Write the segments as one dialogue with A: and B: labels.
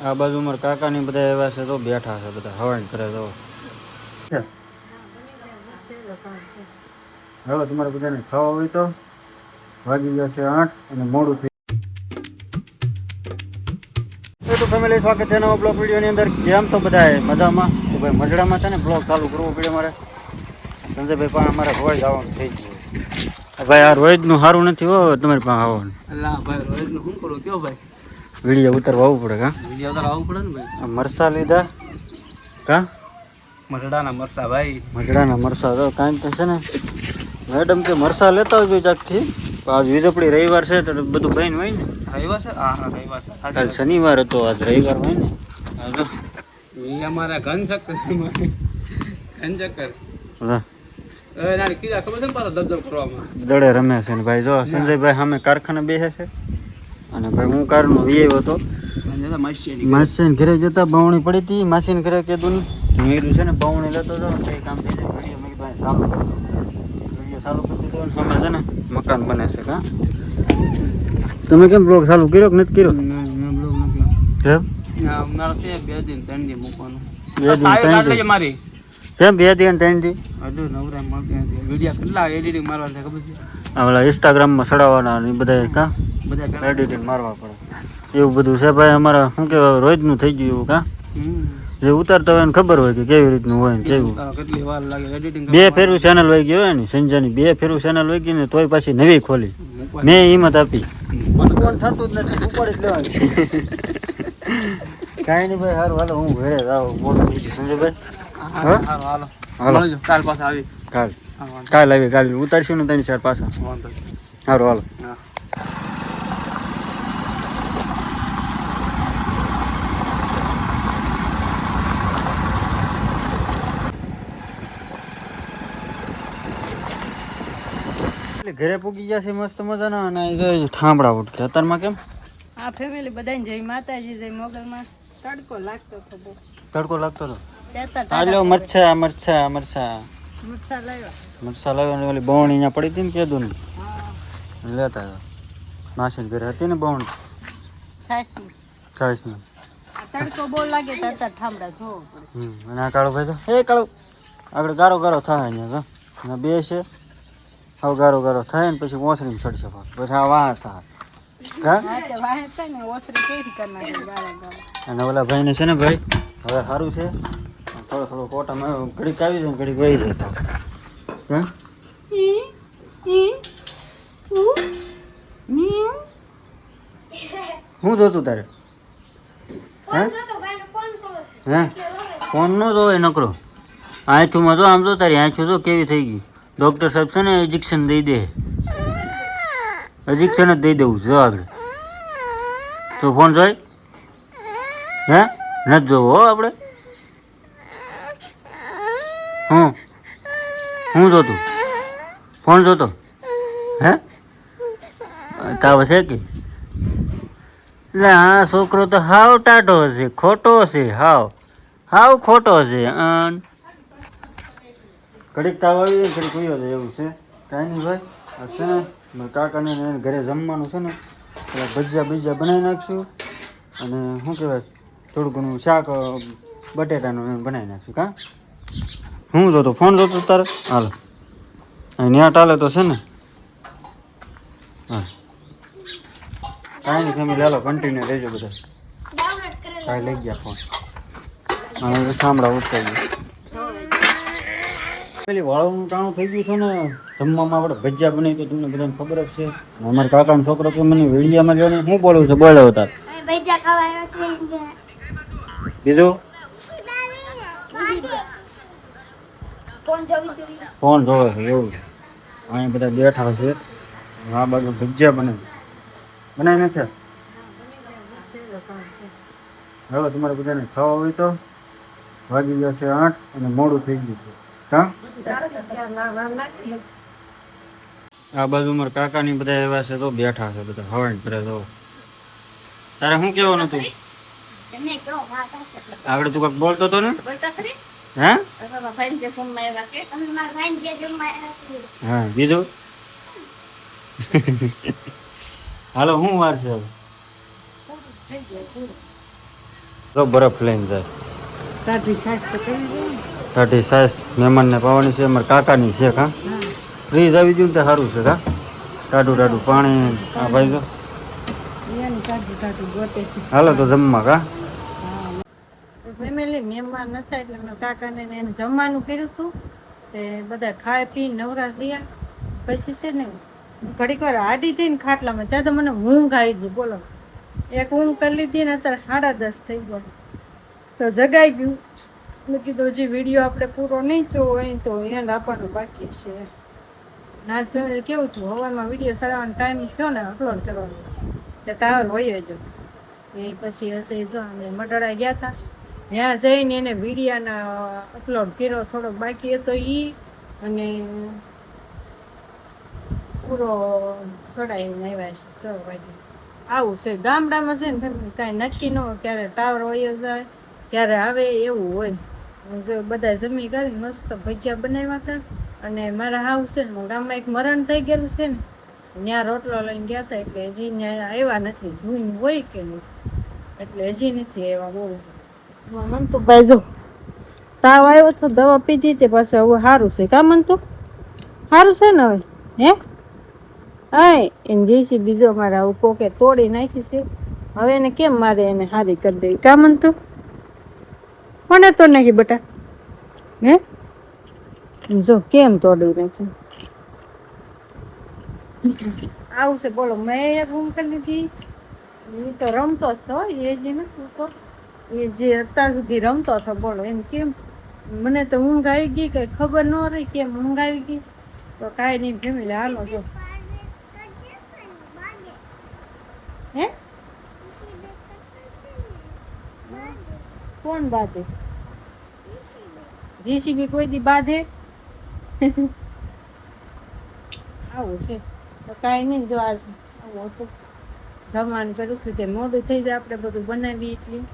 A: આ બાજુ મારા કાકાની બધા એવા છે તો બેઠા છે બધા હવાણ કરે તો હવે તમારે બધાને ખાવા હોય તો વાગી જશે 8 અને મોડું થઈ તો ફેમિલી સ્વાગત છે નવા બ્લોગ વિડીયોની અંદર. કેમ છો બધા મજામાં? તો ભાઈ મજડામાં છે ને બ્લોગ ચાલુ કરવો પડે મારે. સંજયભાઈ પણ અમારે રોજ આવવાનું થઈ ગયું ભાઈ. આ રોજનું સારું નથી હો તમારી પાસે આવવાનું.
B: અલ્લા ભાઈ રોજનું શું કરું કયો ભાઈ?
A: વિડીયો ઉતારવા આવવું પડે કા?
B: વિડીયો તો આવવું પડે ને ભાઈ.
A: મરસા લીધા કા?
B: મરડાના મરસા ભાઈ.
A: મજડાના મરસા તો કાંઈ કે છે ને મેડમ કે મરસા લેતા આવજો જાગથી. આજ વીજપડી રવિવાર છે તો બધું બહેન હોય ને.
B: રવિવાર છે? હા રવિવાર છે.
A: કાલ શનિવાર હતો, આજ રવિવાર હોય ને. હા
B: એ અમારા ઘન ચક્કર
A: હા
B: નાની કીધા ખબર છે ને પાછા દબદબ કરવામાં
A: દડે રમે છે ને ભાઈ. જો સંજયભાઈ સામે કારખાને બેસે છે અને ભાઈ હું કારનો વીઆઈ હતો. માસીને ઘરે જતા બાવણી પડી હતી. માસીને ઘરે કીધું નહીં મેરું છે ને બાવણી લેતો હતો ને કઈ કામ થઈ જાય વિડીયો મેં ભાઈ ચાલુ વિડીયો ચાલુ કરી દીધો ને સામે છે ને મકાન બને છે કા? તમે કેમ બ્લોગ ચાલુ કર્યો કે નથી કર્યો? કેમ?
B: મારો છે 2 દિન 3 દિન મૂકવાનું.
A: 2 દિન 3 દિન
B: મારી
A: કેમ 2 દિન 3 દિન?
B: હજુ નવરા મળતી નથી. વિડીયો કેટલા એડિટિંગ મારવા છે ખબર છે?
A: ઓલા ઇન્સ્ટાગ્રામમાં ચડાવવાના ને બધા કા
B: બધા
A: એડિટિંગ મારવા પડે એવું બધું છે ભાઈ. અમારા શું કહેવાય રોજનું થઈ ગયું એવું કા? જે ઉતારતા હોય ને ખબર હોય કે કેવી રીતનું હોય ને કેવું.
B: કેટલી વાર લાગે એડિટિંગ.
A: 2 ફેરું ચેનલ વહી ગઈ હોય ને સંજયની 2 ફેરું ચેનલ વહી ગઈ ને તોય પાછી નવી ખોલી. મેં હિંમત આપી થતું જ નથી ઉપાડી જ લેવાની. કાંઈ નહીં ભાઈ. સારું હાલો હું ઘરે આવું મોડું થઈ ગયું સંજયભાઈ.
B: હાલો
A: હાલો
B: કાલ પાછા આવી.
A: કાલ આવી કાલ ઉતારશું ને 3-4 પાછા. સારું હાલો. ઘરે પૂગી ગયા છે મસ્ત મજાના અને ઠામડા ઉઠકે અત્યારમાં કેમ
C: આ ફેમિલી બધાને જય માતાજી જય મોગલમાં તડકો લાગતો હતો બહુ.
A: તડકો લાગતો હતો.
C: તેતા
A: આ લો મરચા મરચા મરચા
C: મરચા લાવ્યા.
A: મરચા લાવ્યા ને ઓલી બવણી અહીંયા પડી હતી ને કીધું ને લેતા આવ્યા. માસીને ઘરે હતી ને બવણી
C: સાસી
A: સાસની.
C: આ તડકો બહુ લાગે તો અત્યારે ઠામડા ધોવો પડે.
A: અને આ કાળો ભાઈ તો એ કાળો આગળ ગારો ગારો થાય અહીંયા તો અને બે છે હવે ગારો ગારો થાય ને પછી ઓસરીમાં ચડશે પછી આ વાહ થાય હા
C: હા તે વાહે છે ને ઓસરી કેવી કરી નાખે ગાળા ગાળા.
A: અને ઓલા ભાઈને છે ને ભાઈ હવે સારું છે. થોડો થોડો કોટામાં ઘડીક આવી જાય ને ઘડીક વહી જતા હા શું જોતું તારે હે હે ફોન નો જોવે નકરો. આંખુમાં જો આમ જો તારી આંખું જો કેવી થઈ ગઈ. ડૉક્ટર સાહેબ છે ને ઇન્જેક્શન દઈ દે. ઇન્જેક્શન જ દઈ દેવું જો આગળ તો ફોન જોઈ હે નથી જોવો હો આપણે. હું જોતું ફોન જોતો હે તાવ છે કે એટલે હા છોકરો તો હાવ ટાઢો હશે ખોટો હશે હાવ હાવ ખોટો હશે. ઘડીક તાવ આવી જાય ઘડીક વયો જાય એવું છે. કાંઈ નહીં ભાઈ. આ છે ને મારા કાકાને ઘરે જમવાનું છે ને એટલે ભજીયા બીજા બનાવી નાખશું અને શું કહેવાય થોડું ઘણું શાક બટેટાનું બનાવી નાખશું કા? હું જોતો ફોન જોતો તારે હાલો ન્યા ટાલે તો છે ને હા કાંઈ નહીં ફેમિલી હાલો કન્ટિન્યુ રહેજો બધા. કાંઈ લઈ ગયા ફોન અને ઠામડા ઉઠાઈ ગયા. પેલી વાળવાનું ટાણું થઈ ગયું છે ને જમવામાં આપણે ભજીયા બનાવી તો તમને બધાને ખબર જ છે. અમારા કાકાનો છોકરો તો મને વિડીયામાં જોઈને હું બોલું છું બોલ્યો તાર બીજું ફોન જોવે છે એવું. અહીંયા બધા બેઠા છે આ બાજુ ભજીયા બનાવી નાખ્યા. હવે તમારે બધાને ખાવા હોય તો વાગી જશે 8 અને મોડું થઈ ગયું છે હા. આ બાજુ મારા કાકાની બધા એવા છે તો બેઠા છે બધા હવાણ કરે તો. તારે શું કહેવાનું હતું આગળ તું કાંઈક બોલતો હતો ને હે હા બીજું હાલો શું વાર છે હવે તો બરફ લઈને જાય.
C: ટાઢી છાશ તો કરી દે ને.
A: ટાઢી સાસ મહેમાનને પાવાની છે, અમારા કાકાની છે. હા,
C: હા
A: ફ્રીજ આવી ગયું ને તો સારું છે. હા, ટાઢું ટાઢું પાણી. હા ભાઈ જો
C: એનું ટાઢું ટાઢું ગોતે છે.
A: હાલો તો જમવા. કા
C: ફેમિલી મહેમાન નતા એટલે મેં કાકાને ને એને જમવાનું કર્યું હતું. તે બધા ખાઈ પી નવરા થયા પછી છે ને ઘડીક વાર આડી થઈને ખાટલામાં ત્યાં તો મને ઊંઘ આવી ગઈ. બોલો, એક ઊંઘ કરી લીધી ને અત્યારે 10:30 થઈ ગયો તો જગાઈ ગયું. મેં કીધું હજી વિડીયો આપણે પૂરો નહીં થયો હોય તો એને આપવાનું બાકી છે. નાચ કેવું છું હવારમાં વિડીયો ચડાવવાનો ટાઈમ થયો ને અપલોડ કરવાનો તે ટાવર હોય જ એ પછી હશે જો અમે મટાડા ગયા હતા ત્યાં જઈને એને વિડીયાના અપલોડ કર્યો. થોડોક બાકી હતો એ અને પૂરો ચડાવીને આવ્યા છે 6 વાગે. આવું છે ગામડામાં છે ને કાંઈ નક્કી ન હોય ક્યારે ટાવર હોય જાય ક્યારે આવે એવું હોય. જો બધા જમી કરી મસ્ત ભજીયા બનાવ્યા હતા અને મારા હાઉસ છે ને ગામમાં એક મરણ થઈ ગયેલું છે ને ત્યાં રોટલો લઈને ગયા હતા એટલે હજી ત્યાં આવ્યા નથી. જૂન હોય કે નહીં એટલે હજી નથી આવ્યા. બોલું મનતુભાઈ જો તાવ આવ્યો તો દવા પીધી તે પાછું હવે સારું છે. કા મનતુ સારું છે ને હવે? હે આય એને જેસી બીજો મારા આવું કોકે તોડી નાખી છે. હવે એને કેમ મારે એને હારી કરી દે. કા મનતુ કોને તોડ નાખી બેટા? હે જો કેમ તોડી નાખ્યું. આવું છે બોલો. મેં એક રૂમ કરી લીધી. એ તો રમતો જ હતો એ જે નથી તો એ જે અત્યાર સુધી રમતો હતો. બોલો એમ કેમ મને તો ઊંઘ આવી ગઈ કઈ ખબર ન રહી કેમ ઊંઘ આવી ગઈ. તો કાંઈ નહીં ફેમિલી હાલો જો. હે કોણ બાંધે? જીસીબી કોઈ દી બાંધે? આવું છે તો કાંઈ નહીં. જો આજ આવું હતું જમવાનું કર્યું હતું તે મોડું થઈ જાય આપણે બધું બનાવી એટલી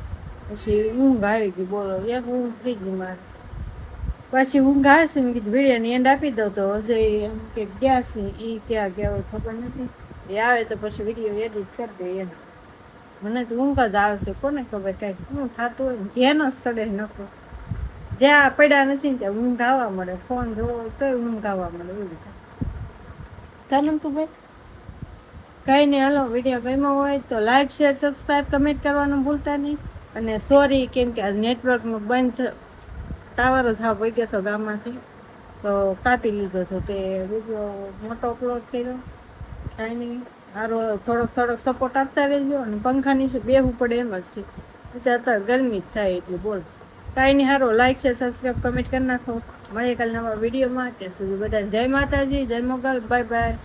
C: પછી ઊંઘ આવી ગઈ. બોલો એક ઊંઘ થઈ ગઈ મારે. પછી ઊંઘ આવે છે મેં કીધું વિડીયોની એન્ડ આપી દઉં તો હજી એમ કે ગયા છે એ ક્યાં ગયા હોય ખબર નથી. એ આવે તો પછી વિડીયો એડિટ કરી દે એમ. મને તો ઊંઘ જ આવે છે. કોને ખબર કાંઈક શું થતું હોય ને ધ્યાન જ સડે નખો. જ્યાં પડ્યા નથી ને ત્યાં ઊંઘ આવવા મળે. ફોન જોવો તોય ઊંઘ આવવા મળે એવું થાય. ચાલો તું ભાઈ કંઈ નહીં હાલો. વિડીયો ગમ્યો હોય તો લાઈક શેર સબસ્ક્રાઈબ કમેન્ટ કરવાનું ભૂલતા નહીં. અને સોરી કેમ કે નેટવર્કનું બંધ ટાવર જ હા ગયો હતો ગામમાંથી તો કાપી લીધો હતો તે વિડીયો મોટો અપલોડ કર્યો. કાંઈ નહીં સારો થોડોક સપોર્ટ આપતા રહેજો. અને પંખા નીચે બેસવું પડે એમ જ છે અત્યારે ગરમી જ થાય એટલે બોલ. કાંઈ નહીં સારો લાઈક શેર સબસ્ક્રાઈબ કમેન્ટ કરી નાખો. મળીએ કાલે નવા વિડીયોમાં. ત્યાં સુધી બધા જય માતાજી જય મોગલ બાય બાય.